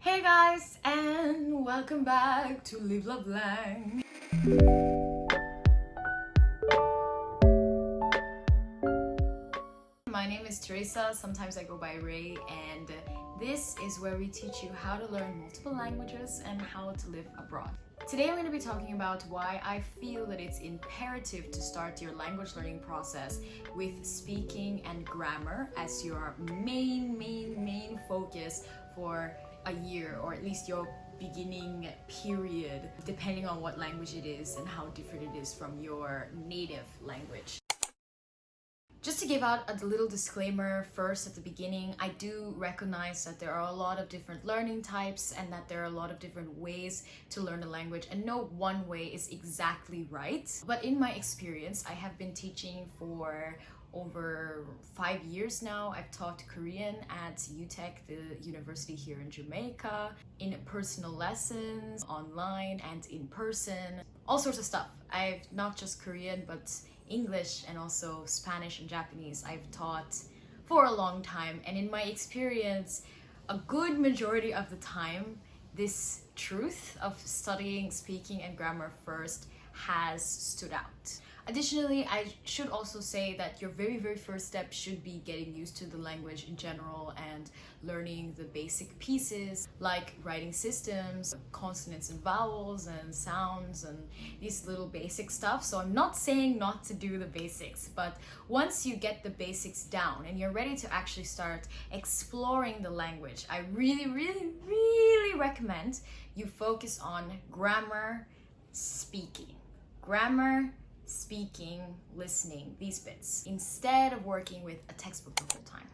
Hey guys, and welcome back to Live Love Lang. My name is Teresa, sometimes I go by Ray, and this is where we teach you how to learn multiple languages and how to live abroad. Today I'm going to be talking about why I feel that it's imperative to start your language learning process with speaking and grammar as your main focus for a year, or at least your beginning period, depending on what language it is and how different it is from your native language. Just to give out a little disclaimer first at the beginning, I do recognize that there are a lot of different learning types and that there are a lot of different ways to learn a language, and no one way is exactly right. But in my experience, I have been teaching for over 5 years now. I've taught Korean at UTech, the university here in Jamaica, in personal lessons, online and in person, all sorts of stuff. I've not just Korean, but English and also Spanish and Japanese I've taught for a long time, and in my experience, a good majority of the time, this truth of studying speaking and grammar first has stood out. Additionally, I should also say that your very first step should be getting used to the language in general and learning the basic pieces like writing systems, consonants and vowels and sounds and these little basic stuff. So I'm not saying not to do the basics, but once you get the basics down and you're ready to actually start exploring the language, I really recommend you focus on grammar, speaking. Grammar, speaking, listening, these bits, instead of working with a textbook the whole time.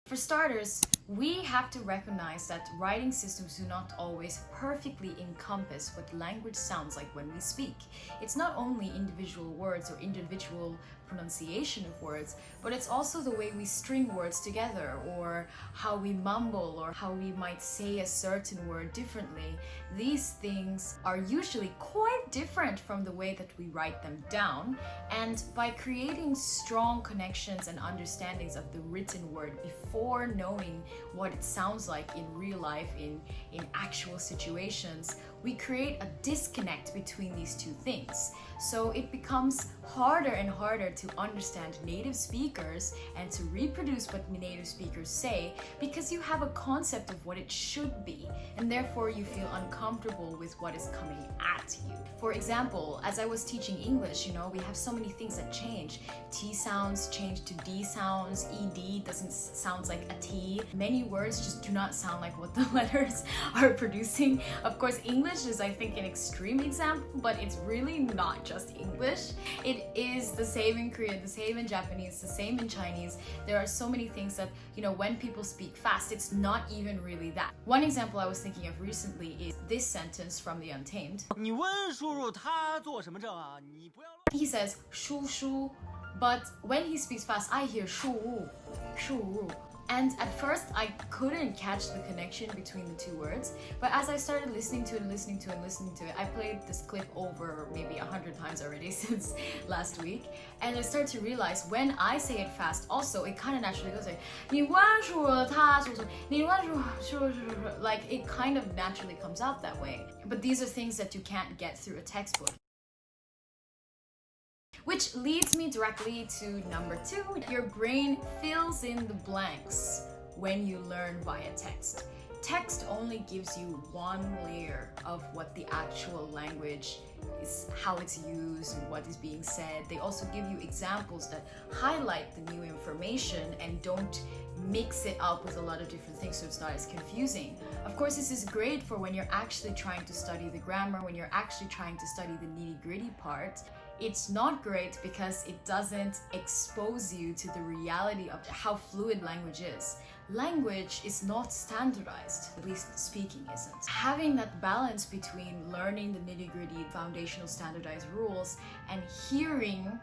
For starters, we have to recognize that writing systems do not always perfectly encompass what language sounds like when we speak. It's not only individual words or individual pronunciation of words, but it's also the way we string words together, or how we mumble, or how we might say a certain word differently. These things are usually quite different from the way that we write them down, and by creating strong connections and understandings of the written word before knowing what it sounds like in real life, in actual situations, we create a disconnect between these two things. So it becomes harder and harder to understand native speakers and to reproduce what native speakers say, because you have a concept of what it should be, and therefore you feel uncomfortable with what is coming at you. For example, as I was teaching English, we have so many things that change. T sounds change to D sounds, ED doesn't sound like a T. Many words just do not sound like what the letters are producing. Of course, English is, I think, an extreme example, but it's really not just English. It is the same in Korean, the same in Japanese, the same in Chinese. There are so many things that, when people speak fast, it's not even really that. One example I was thinking of recently is this sentence from the Untamed. He says shu shu, but when he speaks fast, I hear shu wu, shu wu. And at first, I couldn't catch the connection between the two words, but as I started listening to it, I played this clip over maybe 100 times already since last week, and I started to realize when I say it fast, also, it kind of naturally goes like, 你问说他说你问说 like it kind of naturally comes out that way. But these are things that you can't get through a textbook. Which leads me directly to number 2. Your brain fills in the blanks when you learn via text. Text only gives you one layer of what the actual language is, how it's used, and what is being said. They also give you examples that highlight the new information and don't mix it up with a lot of different things so it's not as confusing. Of course, this is great for when you're actually trying to study the grammar, when you're actually trying to study the nitty-gritty part. It's not great because it doesn't expose you to the reality of how fluid language is. Language is not standardized, at least speaking isn't. Having that balance between learning the nitty-gritty foundational standardized rules and hearing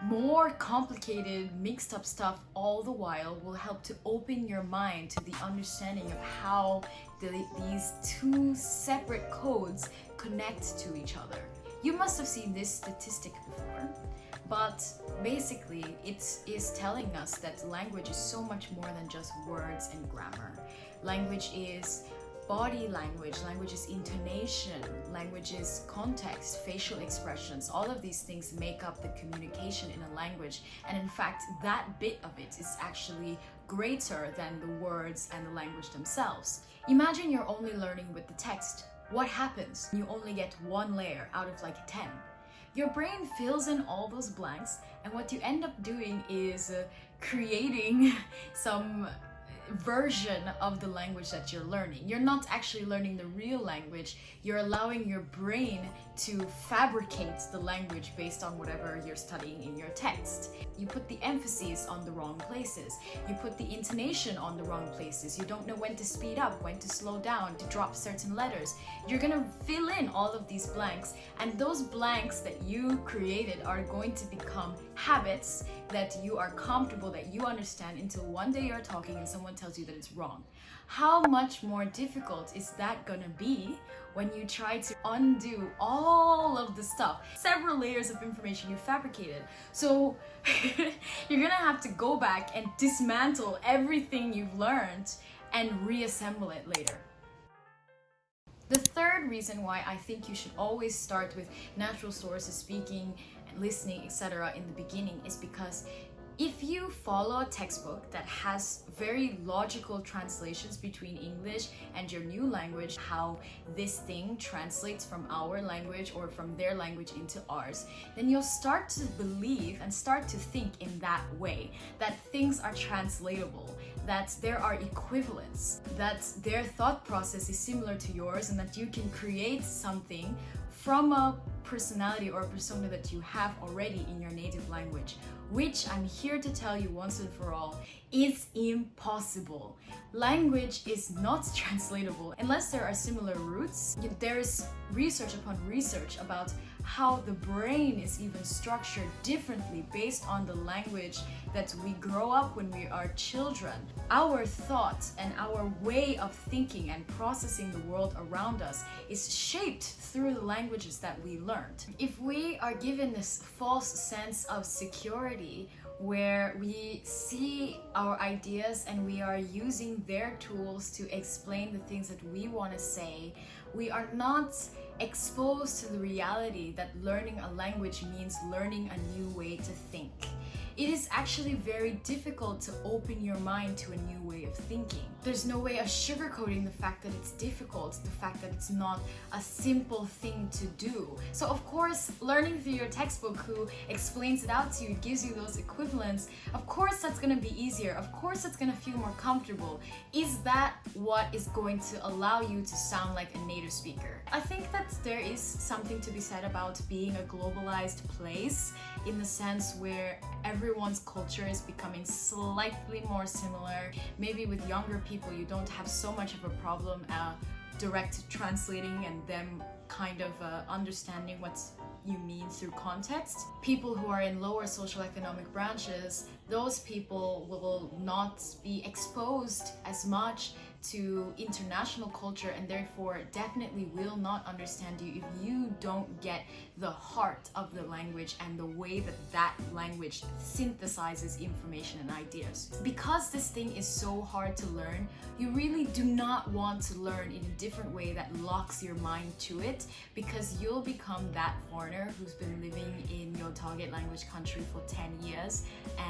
more complicated, mixed up stuff all the while will help to open your mind to the understanding of how these two separate codes connect to each other. You must have seen this statistic before, but basically it is telling us that language is so much more than just words and grammar. Language is body language, language is intonation, language is context, facial expressions. All of these things make up the communication in a language. And in fact, that bit of it is actually greater than the words and the language themselves. Imagine you're only learning with the text. What happens? You only get one layer out of like 10. Your brain fills in all those blanks, and what you end up doing is creating some version of the language that you're learning. You're not actually learning the real language, you're allowing your brain to fabricate the language based on whatever you're studying in your text. You put the emphasis on the wrong places, you put the intonation on the wrong places, you don't know when to speed up, when to slow down, to drop certain letters. You're gonna fill in all of these blanks, and those blanks that you created are going to become habits that you are comfortable, that you understand, until one day you're talking and someone tells you that it's wrong. How much more difficult is that gonna be when you try to undo all of the stuff, several layers of information you fabricated? So you're gonna have to go back and dismantle everything you've learned and reassemble it later. The third reason why I think you should always start with natural sources, speaking and listening, etc. in the beginning is because if you follow a textbook that has very logical translations between English and your new language, how this thing translates from our language or from their language into ours, then you'll start to believe and start to think in that way, that things are translatable, that there are equivalents, that their thought process is similar to yours, and that you can create something from a personality or a persona that you have already in your native language, which I'm here to tell you once and for all is impossible. Language is not translatable unless there are similar roots. There's research upon research about how the brain is even structured differently based on the language that we grow up when we are children. Our thoughts and our way of thinking and processing the world around us is shaped through the languages that we learned. If we are given this false sense of security where we see our ideas and we are using their tools to explain the things that we want to say, we are not exposed to the reality that learning a language means learning a new way to think. It is actually very difficult to open your mind to a new way of thinking. There's no way of sugarcoating the fact that it's difficult, the fact that it's not a simple thing to do. So of course, learning through your textbook who explains it out to you, gives you those equivalents, of course that's gonna be easier, of course it's gonna feel more comfortable. Is that what is going to allow you to sound like a native speaker? I think that there is something to be said about being a globalized place, in the sense where everyone's culture is becoming slightly more similar. Maybe with younger people you don't have so much of a problem direct translating and them kind of understanding what you mean through context. People who are in lower social economic branches, those people will not be exposed as much to international culture and therefore definitely will not understand you if you don't get the heart of the language and the way that that language synthesizes information and ideas. Because this thing is so hard to learn, you really do not want to learn in a different way that locks your mind to it, because you'll become that foreigner who's been living in your target language country for 10 years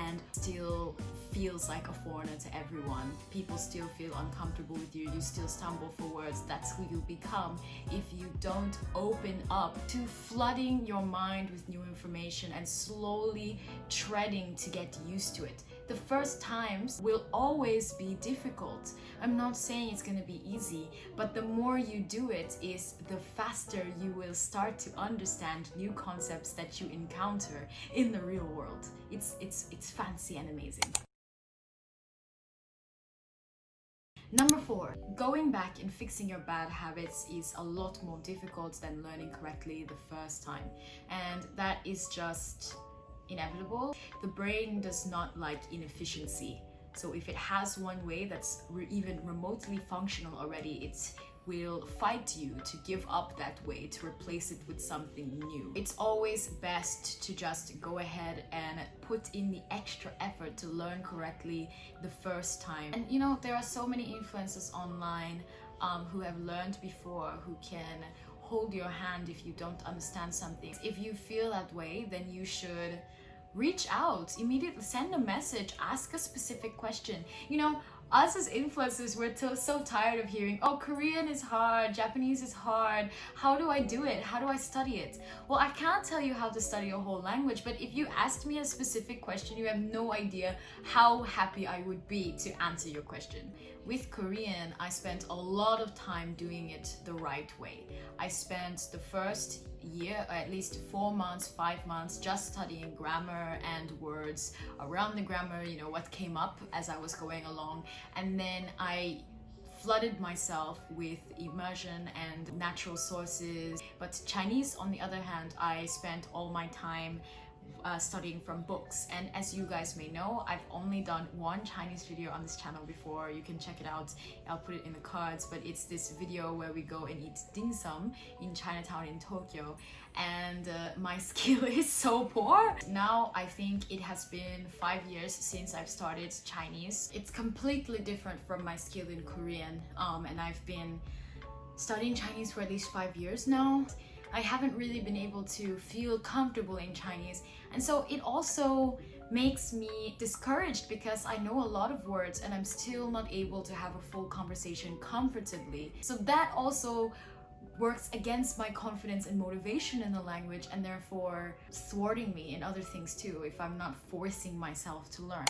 and still feels like a foreigner to everyone. People still feel uncomfortable with you, you still stumble for words. That's who you become if you don't open up to flooding your mind with new information and slowly treading to get used to it. The first times will always be difficult. I'm not saying it's gonna be easy, but the more you do it is the faster you will start to understand new concepts that you encounter in the real world. It's fancy and amazing. Number 4, going back and fixing your bad habits is a lot more difficult than learning correctly the first time. And that is just inevitable. The brain does not like inefficiency. So if it has one way that's even remotely functional already, it will fight you to give up that way, to replace it with something new. It's always best to just go ahead and put in the extra effort to learn correctly the first time. And you know, there are so many influencers online who have learned before, who can hold your hand if you don't understand something. If you feel that way, then you should reach out immediately, send a message, ask a specific question. You know, us as influencers, we're so tired of hearing, oh, Korean is hard, Japanese is hard, how do I do it? How do I study it? Well, I can't tell you how to study a whole language, but if you asked me a specific question, you have no idea how happy I would be to answer your question. With Korean, I spent a lot of time doing it the right way. I spent the first year, or at least 4 months, 5 months, just studying grammar and words around the grammar, you know, what came up as I was going along. And then I flooded myself with immersion and natural sources. But Chinese, on the other hand, I spent all my time studying from books. And as you guys may know, I've only done one Chinese video on this channel before. You can check it out, I'll put it in the cards, but it's this video where we go and eat dim sum in Chinatown in Tokyo, and my skill is so poor. Now I think it has been 5 years since I've started Chinese. It's completely different from my skill in Korean, and I've been studying Chinese for at least 5 years now. I haven't really been able to feel comfortable in Chinese, and so it also makes me discouraged because I know a lot of words and I'm still not able to have a full conversation comfortably. So that also works against my confidence and motivation in the language, and therefore thwarting me in other things too if I'm not forcing myself to learn.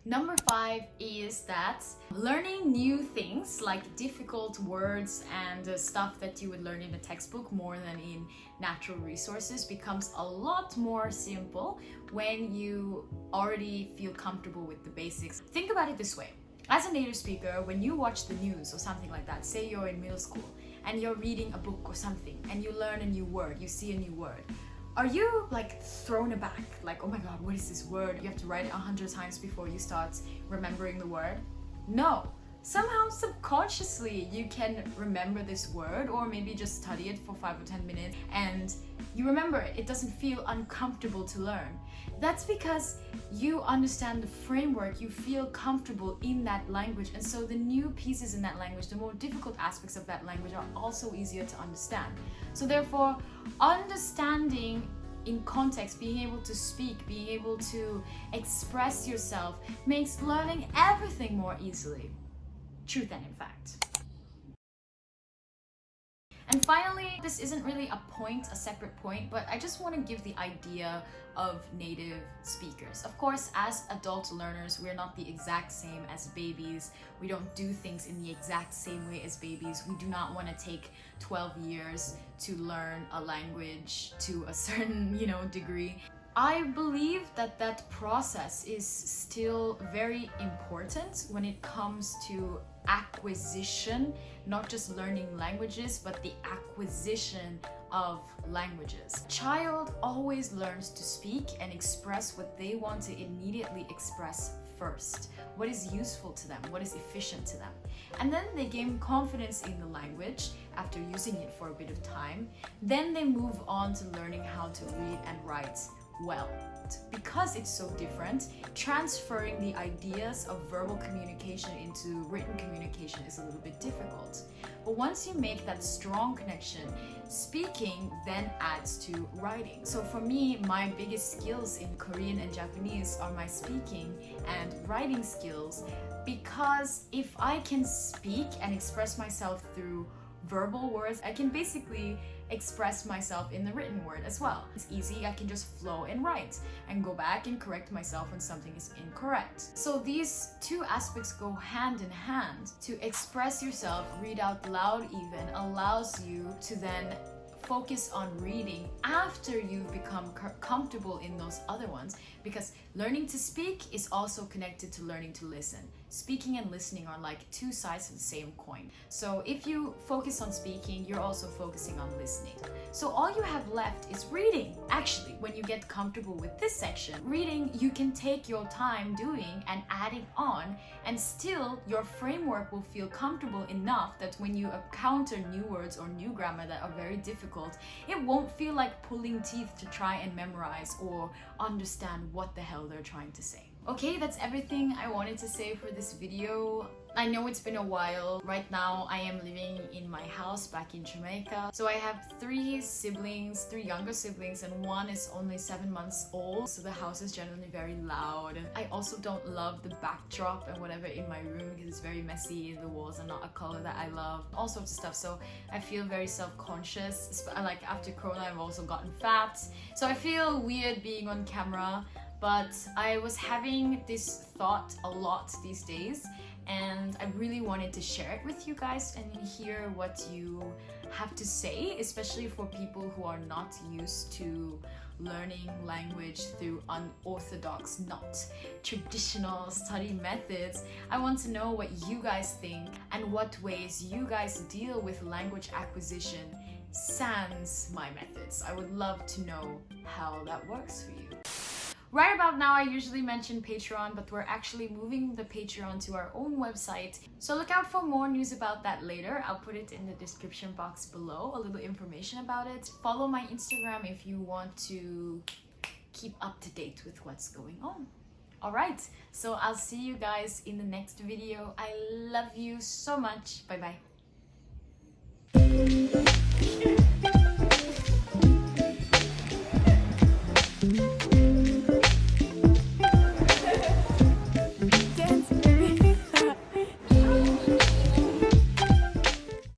Number 5 is that learning new things like difficult words and stuff that you would learn in a textbook more than in natural resources becomes a lot more simple when you already feel comfortable with the basics. Think about it this way. As a native speaker, when you watch the news or something like that, say you're in middle school and you're reading a book or something and you learn a new word, you see a new word, are you like thrown aback? Like, oh my god, what is this word? You have to write it 100 times before you start remembering the word? No. Somehow subconsciously you can remember this word, or maybe just study it for 5 or 10 minutes and you remember it. It doesn't feel uncomfortable to learn. That's because you understand the framework, you feel comfortable in that language, and so the new pieces in that language, the more difficult aspects of that language are also easier to understand. So therefore, understanding in context, being able to speak, being able to express yourself makes learning everything more easily. Truth and in fact. And finally, this isn't really a point, a separate point, but I just want to give the idea of native speakers. Of course, as adult learners, we're not the exact same as babies. We don't do things in the exact same way as babies. We do not want to take 12 years to learn a language to a certain, degree. I believe that that process is still very important when it comes to acquisition, not just learning languages, but the acquisition of languages. A child always learns to speak and express what they want to immediately express first. What is useful to them, what is efficient to them. And then they gain confidence in the language after using it for a bit of time. Then they move on to learning how to read and write well. Because it's so different, transferring the ideas of verbal communication into written communication is a little bit difficult. But once you make that strong connection, speaking then adds to writing. So for me, my biggest skills in Korean and Japanese are my speaking and writing skills, because if I can speak and express myself through verbal words, I can basically express myself in the written word as well. It's easy, I can just flow and write and go back and correct myself when something is incorrect. So these two aspects go hand in hand. To express yourself, read out loud even, allows you to then focus on reading after you've become comfortable in those other ones, because learning to speak is also connected to learning to listen. speaking and listening are like two sides of the same coin. So if you focus on speaking, you're also focusing on listening. So all you have left is reading. Actually, when you get comfortable with this section, reading, you can take your time doing and adding on, and still your framework will feel comfortable enough that when you encounter new words or new grammar that are very difficult, it won't feel like pulling teeth to try and memorize or understand what the hell they're trying to say. Okay, that's everything I wanted to say for this video. I know it's been a while. Right now, I am living in my house back in Jamaica. So I have three younger siblings, and one is only 7 months old. So the house is generally very loud. I also don't love the backdrop and whatever in my room because it's very messy. The walls are not a color that I love. All sorts of stuff. So I feel very self-conscious. Like after Corona, I've also gotten fat. So I feel weird being on camera. But I was having this thought a lot these days, and I really wanted to share it with you guys and hear what you have to say, especially for people who are not used to learning language through unorthodox, not traditional study methods. I want to know what you guys think and what ways you guys deal with language acquisition sans my methods. I would love to know how that works for you. Right about now, I usually mention Patreon, but we're actually moving the Patreon to our own website. So look out for more news about that later. I'll put it in the description box below, a little information about it. Follow my Instagram if you want to keep up to date with what's going on. Alright, so I'll see you guys in the next video. I love you so much. Bye bye.